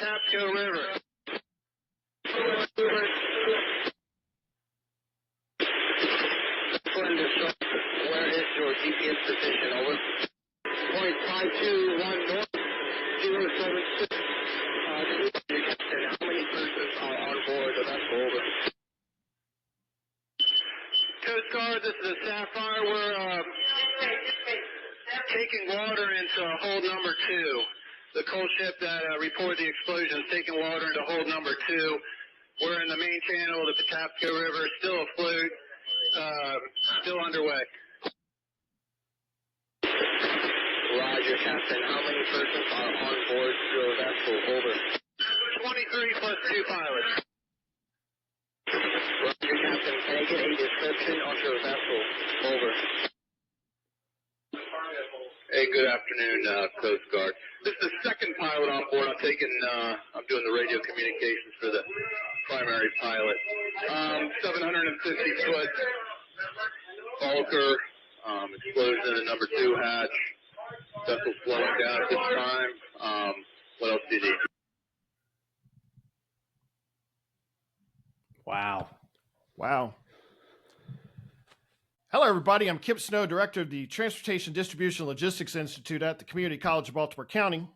Patapsco River. Where is your GPS position? Over. Point 521 north, 076. Captain, how many persons are on board the vessel? Over. Coast Guard, this is a Sapphire. We're taking water into hold number 2. The coal ship that reported the explosion is taking water into hold number 2. We're in the main channel of the Patapsco River, still afloat, still underway. Roger, Captain. How many persons are on board your vessel? Over. 23 plus 2 pilots. Roger, Captain. Can I get a description of your vessel? Over. Hey, good afternoon, Coast Guard. This is the second pilot on board. I'm doing the radio communications for the primary pilot. 750-foot bulker, explosion in the number 2 hatch. Vessel slowing down at this time. What else do you need? Wow. Hello, everybody. I'm Kipp Snow, Director of the Transportation Distribution Logistics Institute at the Community College of Baltimore County.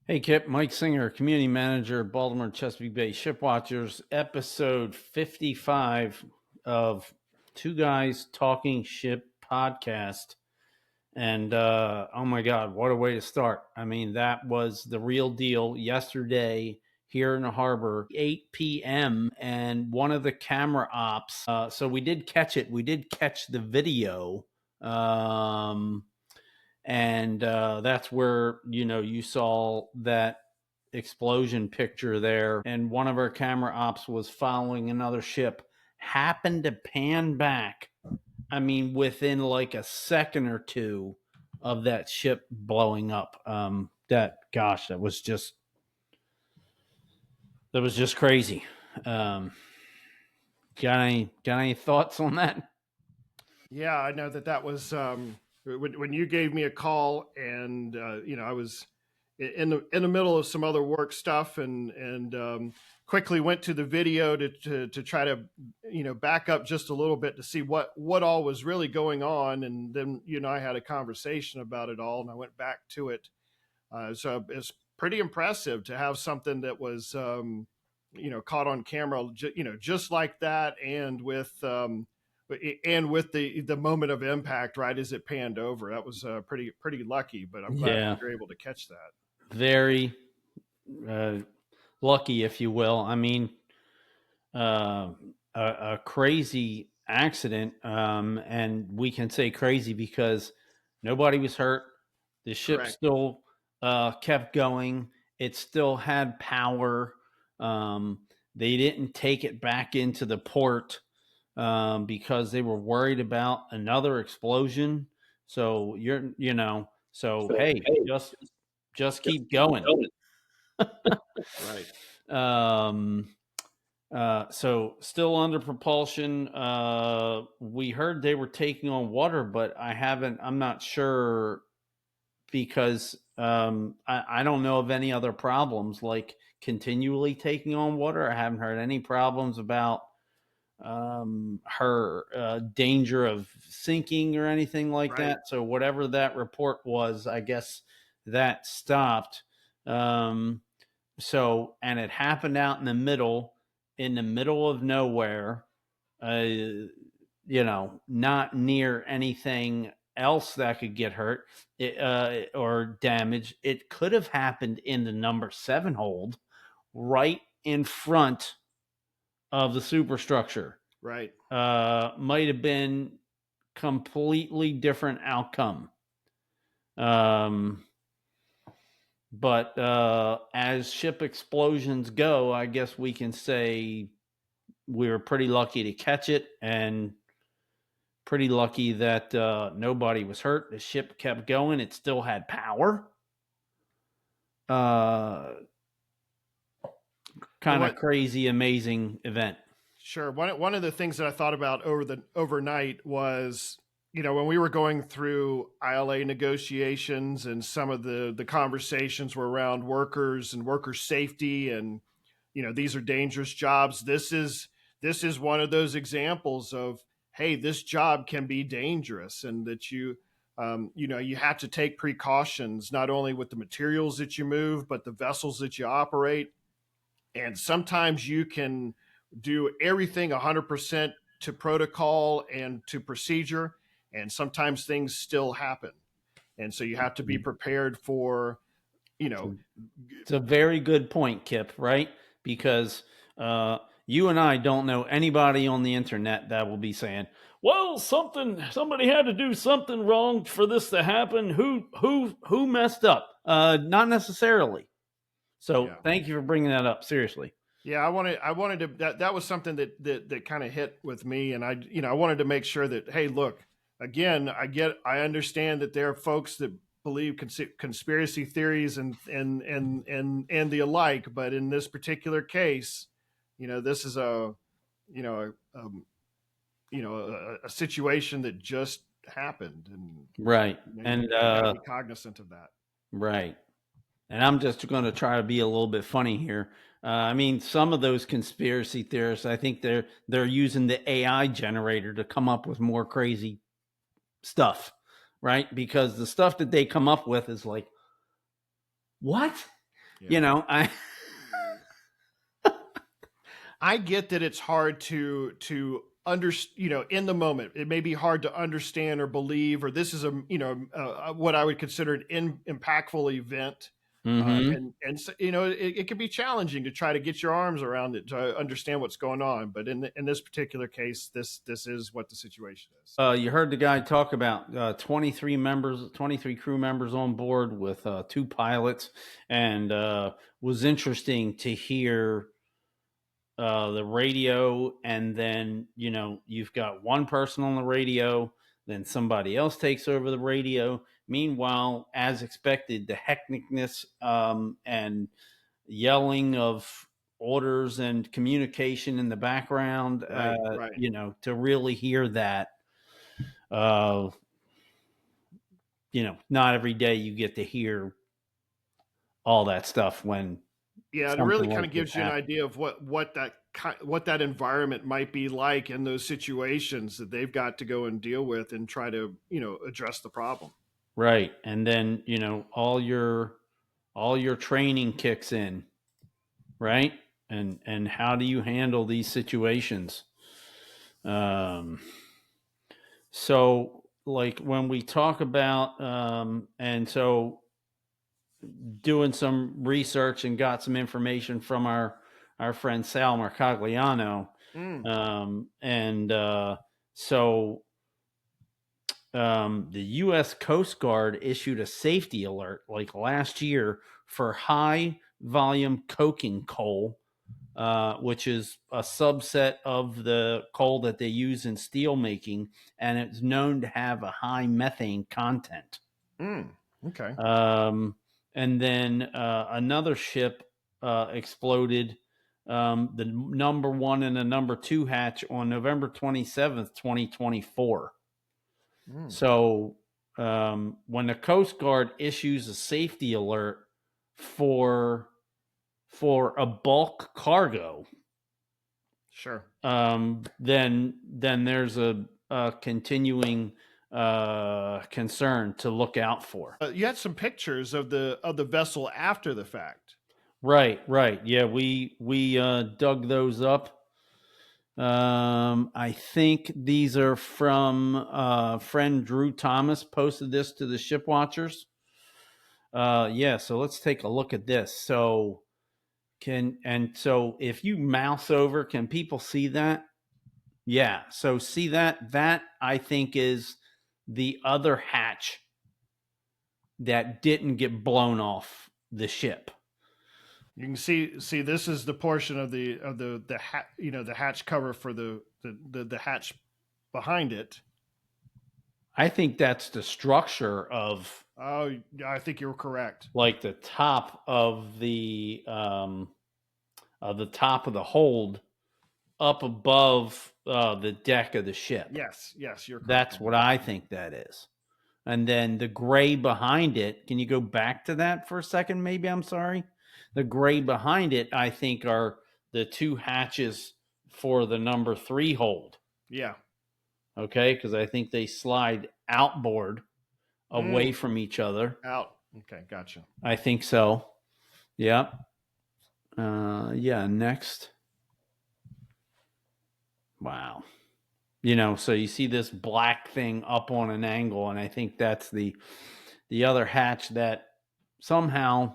Hey, Kipp. Mike Singer, Community Manager, Baltimore Chesapeake Bay Shipwatchers, episode 55 of Two Guys Talking Ship podcast. And, oh my God, what a way to start. I mean, that was the real deal yesterday here in the harbor, 8 p.m. And one of the camera ops, so we did catch it. We did catch the video. And that's where, you saw that explosion picture there. And one of our camera ops was following another ship, happened to pan back. I mean, within like a second or two of that ship blowing up. That was just crazy. Got any thoughts on that? Yeah, I know that was when you gave me a call, and I was in the middle of some other work stuff, and quickly went to the video to try to back up just a little bit to see what all was really going on, and then I had a conversation about it all, and I went back to it. So it's pretty impressive to have something that was caught on camera, just like that, and with the moment of impact right as it panned over. That was pretty lucky, but I'm glad we were able to catch that. Very lucky, if you will. I mean, a crazy accident, and we can say crazy because nobody was hurt. The ship Correct. still kept going. It still had power. They didn't take it back into the port because they were worried about another explosion. So hey, just keep going. Right. So still under propulsion. We heard they were taking on water, but I'm not sure because I don't know of any other problems like continually taking on water. I haven't heard any problems about her danger of sinking or anything like that. So whatever that report was, I guess that stopped. And it happened out in the middle of nowhere, not near anything else that could get hurt or damaged. It could have happened in the number 7 hold right in front of the superstructure. Right. Might have been completely different outcome. But as ship explosions go, I guess we can say we were pretty lucky to catch it and pretty lucky that nobody was hurt. The ship kept going. It still had power. Kind of crazy, amazing event. Sure. One of the things that I thought about overnight was, when we were going through ILA negotiations, and some of the conversations were around workers and worker safety, and these are dangerous jobs. This is one of those examples of, hey, this job can be dangerous, and that you have to take precautions, not only with the materials that you move, but the vessels that you operate. And sometimes you can do everything 100% to protocol and to procedure, and sometimes things still happen. And so you have to be prepared for, you know, It's a very good point, Kipp, right? Because you and I don't know anybody on the internet that will be saying, "Well, somebody had to do something wrong for this to happen. Who messed up?" Not necessarily. So yeah. thank you for bringing that up. Seriously. Yeah, I wanted to, that was something that kind of hit with me, and I wanted to make sure that, hey, look, again, I understand that there are folks that believe conspiracy theories and the alike, but in this particular case, this is you know a situation that just happened, and Right. you And got to be cognizant of that. right. And I'm just going to try to be a little bit funny here. I mean, some of those conspiracy theorists, I think they're using the AI generator to come up with more crazy stuff, right? Because the stuff that they come up with is like, what? Yeah. I I get that it's hard to in the moment. It may be hard to understand or believe, or this is what I would consider an impactful event. mm-hmm. And so, it can be challenging to try to get your arms around it to understand what's going on. But in this particular case, this is what the situation is. You heard the guy talk about 23 crew members on board with 2 pilots, and was interesting to hear the radio, and then you've got one person on the radio, then somebody else takes over the radio. Meanwhile, as expected, the hecticness and yelling of orders and communication in the background, Right. to really hear that. uh not every day you get to hear all that stuff when Yeah, it something really kind like of this gives you an happens. idea of what that environment might be like in those situations that they've got to go and deal with and try to address the problem. Right. And then, all your training kicks in, right? And how do you handle these situations? Um so like when we talk about and so doing some research and got some information from our friend Sal Mercogliano. Mm, And so the U.S. Coast Guard issued a safety alert like last year for high volume coking coal, which is a subset of the coal that they use in steel making, and it's known to have a high methane content. mm, okay. Um, and then another ship exploded, the number 1 and the number 2 hatch on November 27th, 2024. Mm, So when the Coast Guard issues a safety alert for a bulk cargo, sure. then there's a continuing concern to look out for. You had some pictures of the vessel after the fact. Right. Yeah, we dug those up. I think these are from friend Drew Thomas posted this to the Shipwatchers. Yeah, so let's take a look at this. So if you mouse over, can people see that? Yeah. So see that I think is the other hatch that didn't get blown off the ship. You can see this is the portion of the hatch cover for the hatch behind it. I think that's the structure of, Oh, I think you're correct. like, the top of the top of the hold up above the deck of the ship. Yes, you're correct. That's what I think that is. And then the gray behind it, can you go back to that for a second, maybe? I'm sorry. The gray behind it, I think, are the two hatches for the number 3 hold. Yeah. Okay, because I think they slide outboard away from each other. Out. Okay, gotcha. I think so. Yep. Yeah, next. Wow. So you see this black thing up on an angle, and I think that's the other hatch that somehow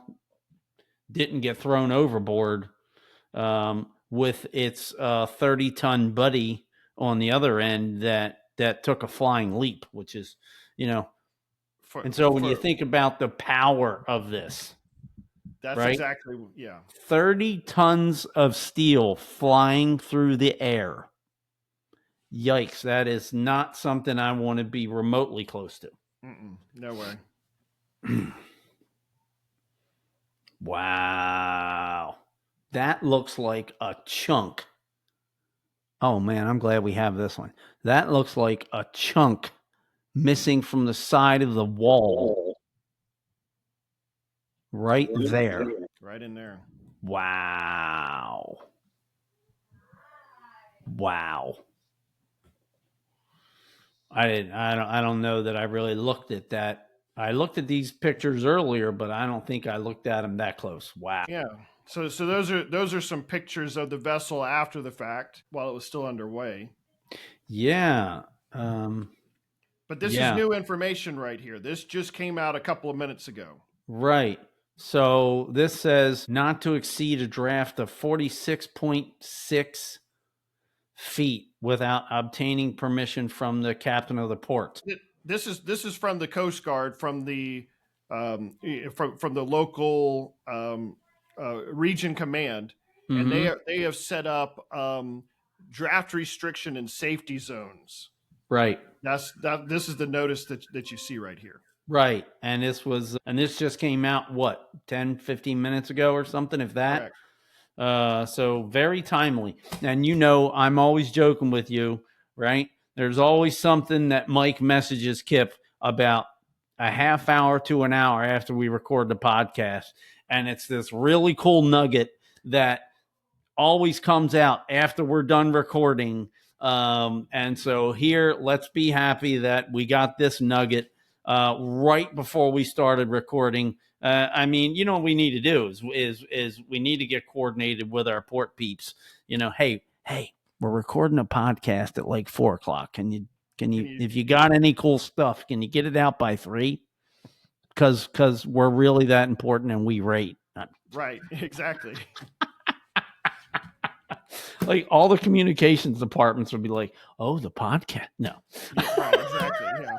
didn't get thrown overboard with its 30-ton buddy on the other end that took a flying leap, which is, and so when you think about the power of this, that's right? Exactly, yeah. 30 tons of steel flying through the air. Yikes, that is not something I want to be remotely close to. No way. Wow. That looks like a chunk. Oh, man, I'm glad we have this one. That looks like a chunk missing from the side of the wall. Right there. Right in there. Wow. I don't know that I really looked at that. I looked at these pictures earlier, but I don't think I looked at them that close. Wow. Yeah. So those are some pictures of the vessel after the fact while it was still underway. Yeah. But this is new information right here. This just came out a couple of minutes ago. Right. So this says not to exceed a draft of 46.6 feet without obtaining permission from the captain of the port. This is from the Coast Guard, from the local region command, and they have set up draft restriction and safety zones. Right. This is the notice that you see right here. Right. And this just came out, what, 10, 15 minutes ago or something, if that? Correct. So very timely. And I'm always joking with you, right? There's always something that Mike messages Kipp about a half hour to an hour after we record the podcast. And it's this really cool nugget that always comes out after we're done recording. And so here, let's be happy that we got this nugget right before we started recording. What we need to do is we need to get coordinated with our port peeps. Hey, we're recording a podcast at like 4:00. Can you, if you got any cool stuff, can you get it out by 3? Because we're really that important and we rate. Right. Exactly. Like all the communications departments would be like, oh, the podcast. No. Yeah, right, exactly. Yeah.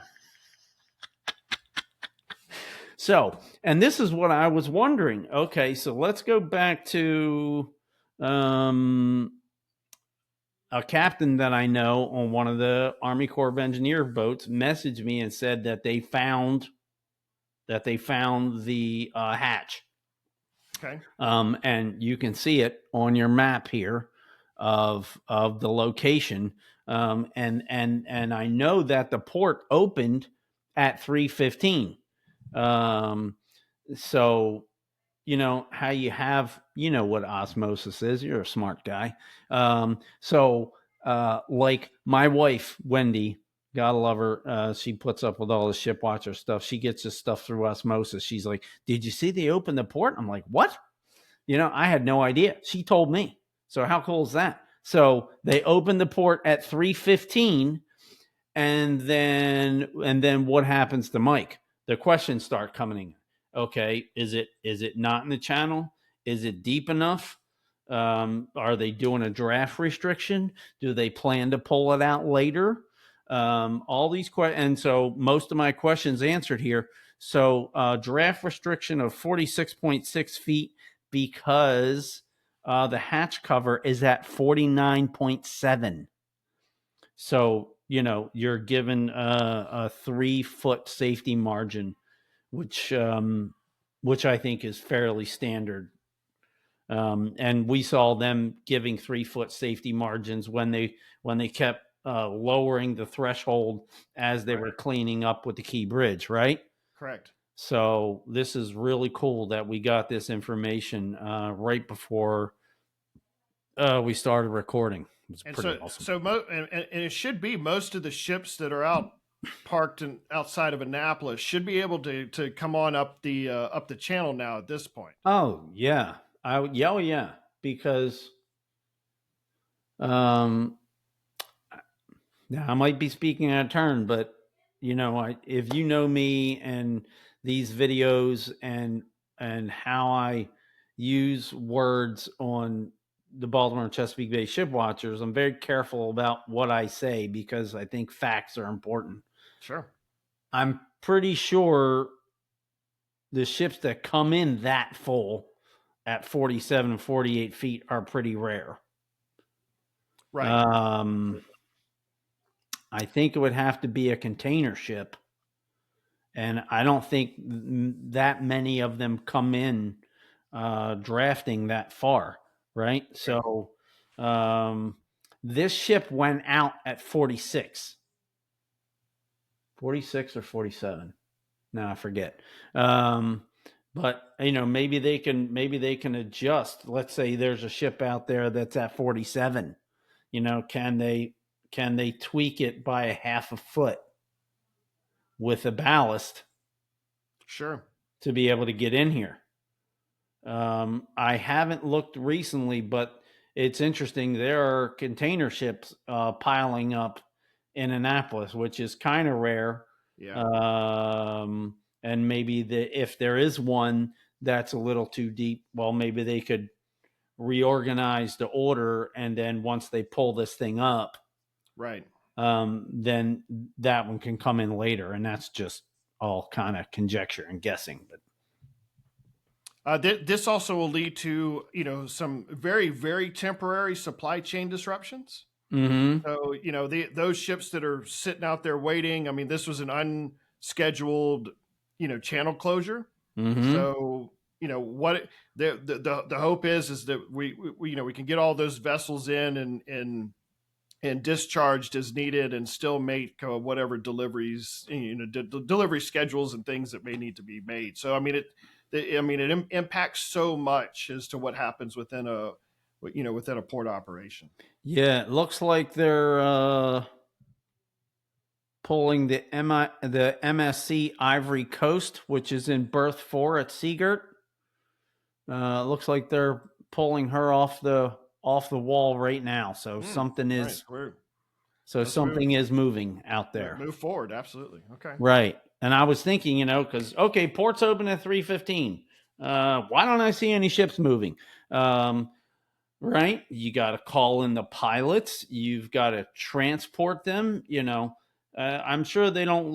So, and this is what I was wondering. Okay, so let's go back to a captain that I know on one of the Army Corps of Engineer boats messaged me and said that they found the hatch. Okay. And you can see it on your map here of the location. And I know that the port opened at 3:15. So how you have, what osmosis is. You're a smart guy. Like my wife, Wendy, gotta love her. She puts up with all the Shipwatcher stuff. She gets this stuff through osmosis. She's like, did you see they opened the port? I'm like, what? I had no idea. She told me. So how cool is that? So they opened the port at 3:15, and then what happens to Mike? The questions start coming in. Okay, is it not in the channel? Is it deep enough? Are they doing a draft restriction? Do they plan to pull it out later? All these questions, and so most of my questions answered here. So draft restriction of 46.6 feet because the hatch cover is at 49.7. So you're given a 3-foot safety margin, which I think is fairly standard. And we saw them giving 3-foot safety margins when they kept lowering the threshold as they were cleaning up with the Key Bridge, right? Correct. So this is really cool that we got this information right before we started recording. It's pretty awesome. And it should be most of the ships that are out parked outside of Annapolis should be able to come on up the channel now at this point. Oh yeah, yeah, because now I might be speaking out of turn, but if you know me and these videos and how I use words on the Baltimore and Chesapeake Bay Shipwatchers, I'm very careful about what I say because I think facts are important. Sure. I'm pretty sure the ships that come in that full at 47 and 48 feet are pretty rare. Right. I think it would have to be a container ship. And I don't think that many of them come in drafting that far, right? Okay. So this ship went out at 46. 46 or 47. No, I forget. But maybe they can adjust. Let's say there's a ship out there that's at 47. Can they tweak it by a half a foot with a ballast? Sure. To be able to get in here. I haven't looked recently, but it's interesting. There are container ships piling up in Annapolis, which is kind of rare. Yeah. And maybe if there is one that's a little too deep, well, maybe they could reorganize the order, and then once they pull this thing up, right, then that one can come in later, and that's just all kind of conjecture and guessing. But this also will lead to some very, very temporary supply chain disruptions. Mm-hmm. So those ships that are sitting out there waiting. I mean, this was an unscheduled channel closure. Mm-hmm. So what the hope is that we can get all those vessels in and discharged as needed and still make whatever deliveries, delivery schedules and things that may need to be made. So I mean it impacts so much as to what happens within a port operation. Yeah, it looks like they're pulling the MSC Ivory Coast, which is in berth 4 at Seagirt. Looks like they're pulling her off the wall right now. So something is something is moving out there. Move forward, absolutely. Okay. Right. And I was thinking, because port's open at 3:15. Why don't I see any ships moving? Right. You got to call in the pilots. You've got to transport them. I'm sure they don't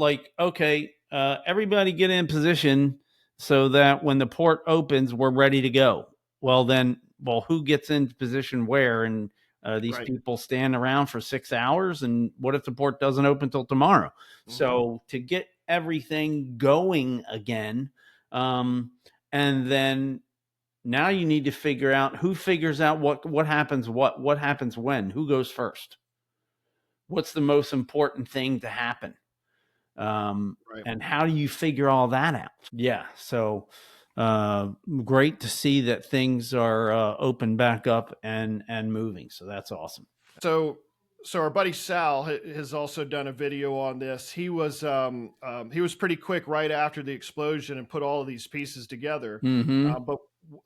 everybody get in position so that when the port opens, we're ready to go. Well, who gets into position where? And these people stand around for 6 hours. And what if the port doesn't open till tomorrow? Mm-hmm. So to get everything going again, and then now you need to figure out who figures out what happens, what happens when, who goes first, what's the most important thing to happen, and how do you figure all that out? Yeah, so great to see that things are open back up and moving. So that's awesome. So our buddy Sal has also done a video on this. He was pretty quick right after the explosion and put all of these pieces together. Mm-hmm.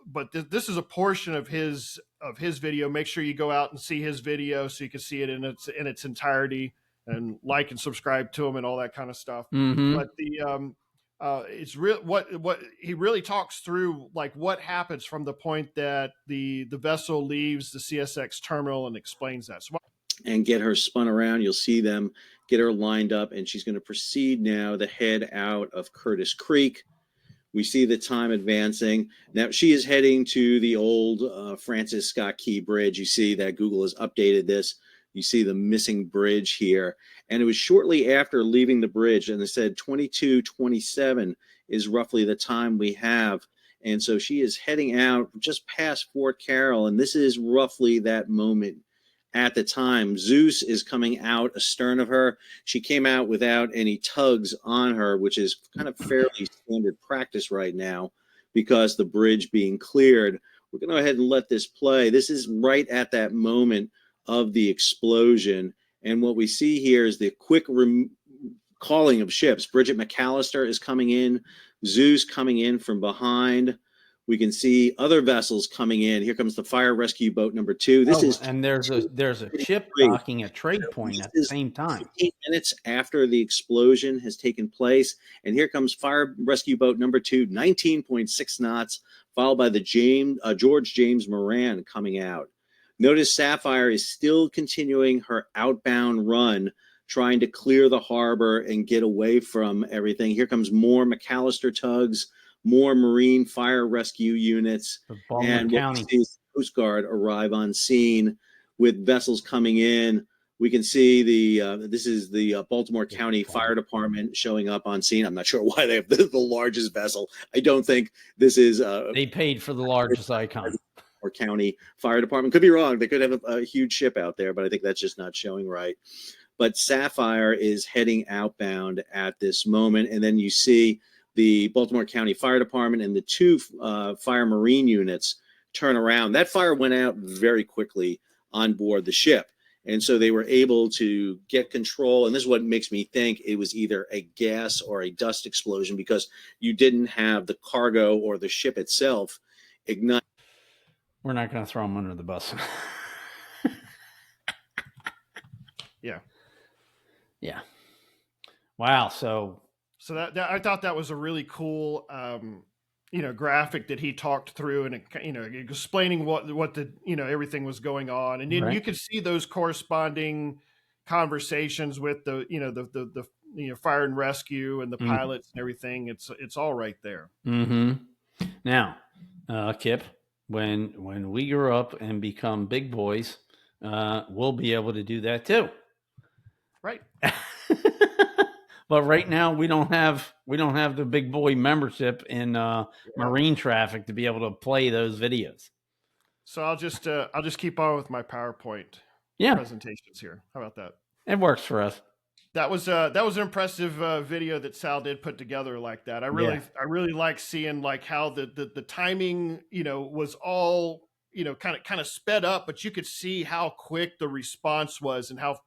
But this is a portion of his video. Make sure you go out and see his video so you can see it in its entirety, and like and subscribe to him and all that kind of stuff. Mm-hmm. But it's real. What he really talks through, like what happens from the point that the vessel leaves the CSX terminal, and explains that. So, and get her spun around. You'll see them get her lined up, and she's going to proceed now to head out of Curtis Creek. We see the time advancing. Now she is heading to the old Francis Scott Key Bridge. You see that Google has updated this. You see the missing bridge here. And it was shortly after leaving the bridge, and they said 22:27 is roughly the time we have And so she is heading out just past Fort Carroll. And this is roughly that moment at the time. Zeus is coming out astern of her. She came out without any tugs on her, which is kind of fairly standard practice right now because the bridge being cleared. We're going to go ahead and let this play. This is right at that moment of the explosion. And what we see here is the quick calling of ships. Bridget McAllister is coming in, Zeus coming in from behind. We can see other vessels coming in. Here comes the fire rescue boat number 2. This is and there's a ship great. docking at Trade Point at the same time. 15 minutes after the explosion has taken place. And here comes fire rescue boat number 2, 19.6 knots, followed by the George James Moran coming out. Notice Sapphire is still continuing her outbound run, trying to clear the harbor and get away from everything. Here comes more McAllister tugs, more Marine fire rescue units, and County. we see Coast Guard arrive on scene with vessels coming in. We can see this is the Baltimore County Fire Department showing up on scene. I'm not sure why they have the largest vessel. I don't think this is. They paid for the largest icon. Or county fire department. Could be wrong. They could have a huge ship out there, but I think that's just not showing right. But Sapphire is heading outbound at this moment, and then you see the Baltimore County Fire Department and the 2 fire marine units turn around. That fire went out very quickly on board the ship. And so they were able to get control. And this is what makes me think it was either a gas or a dust explosion, because you didn't have the cargo or the ship itself ignite. We're not going to throw them under the bus. Yeah. Yeah. Wow. So that I thought that was a really cool, graphic that he talked through, and explaining what the everything was going on, and then you could see those corresponding conversations with the fire and rescue and the pilots and everything. It's all right there. Mm-hmm. Now, Kipp, when we grow up and become big boys, we'll be able to do that too. Right. But right now we don't have the big boy membership in marine traffic to be able to play those videos. So I'll just keep on with my PowerPoint presentations here. How about that? It works for us. That was an impressive video that Sal did put together like that. I really like seeing like how the timing was all kind of sped up, but you could see how quick the response was and how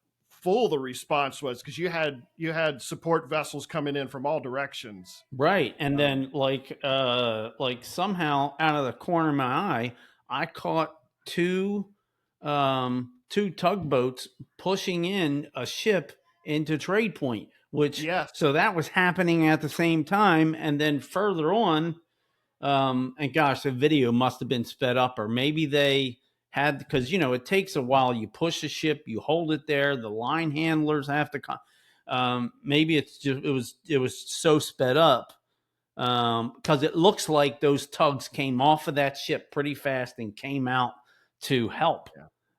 full the response was, because you had support vessels coming in from all directions. Right. And then like somehow out of the corner of my eye, I caught two tugboats pushing in a ship into Trade Point, so that was happening at the same time. And then further on, and gosh, the video must have been sped up, or maybe they had, because it takes a while. You push a ship, you hold it there, the line handlers have to come. Maybe it's just it was so sped up because it looks like those tugs came off of that ship pretty fast and came out to help,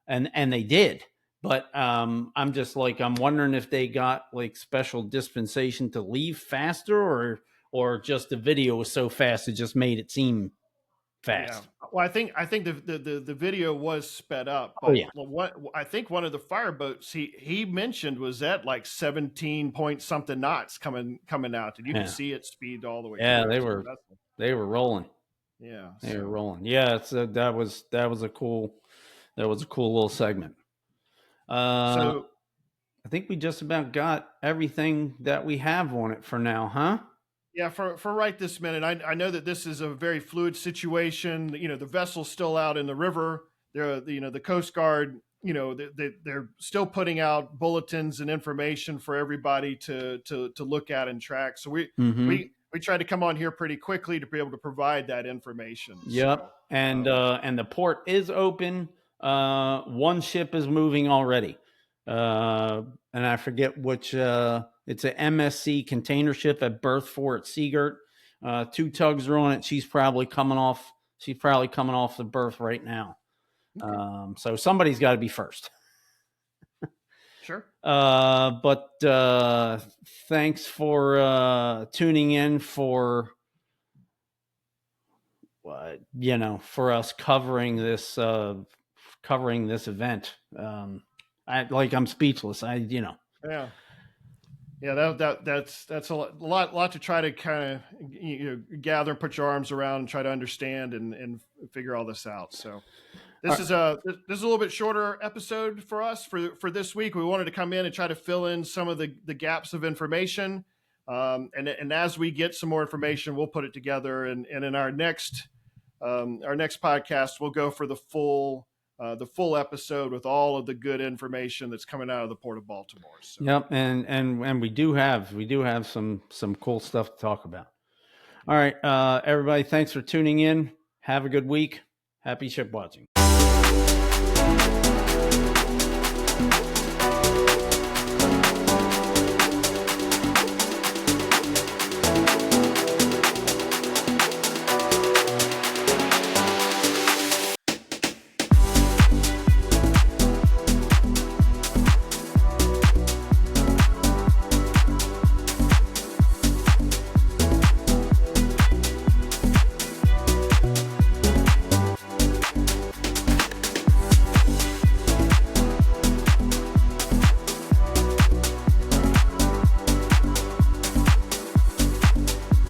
and they did. But I'm wondering if they got like special dispensation to leave faster, or just the video was so fast it just made it seem fast. Yeah. Well, I think the video was sped up. But what I think one of the fireboats he mentioned was at like 17 point something knots coming out, and you could see it speed all the way. Yeah, they were rolling. Yeah, they were rolling. Yeah, that was a cool little segment. So I think we just about got everything that we have on it for now, huh? Yeah, for right this minute. I know that this is a very fluid situation. The vessel's still out in the river. The Coast Guard, they're still putting out bulletins and information for everybody to look at and track. So we try to come on here pretty quickly to be able to provide that information. Yep. So, and the port is open. One ship is moving already. And I forget which, it's an MSC container ship at berth 4 at Seagirt. 2 tugs are on it. She's probably coming off the berth right now. Okay. So somebody's got to be first. Sure. But thanks for tuning in for for us covering this event. I'm speechless. Yeah. Yeah, that's a lot to try to kind of gather and put your arms around and try to understand and figure all this out. So this is a little bit shorter episode for us for this week. We wanted to come in and try to fill in some of the gaps of information, and as we get some more information, we'll put it together. And in our next podcast, we'll go for the full episode with all of the good information that's coming out of the Port of Baltimore. So. Yep, and we do have some cool stuff to talk about. All right, everybody, thanks for tuning in. Have a good week. Happy ship watching.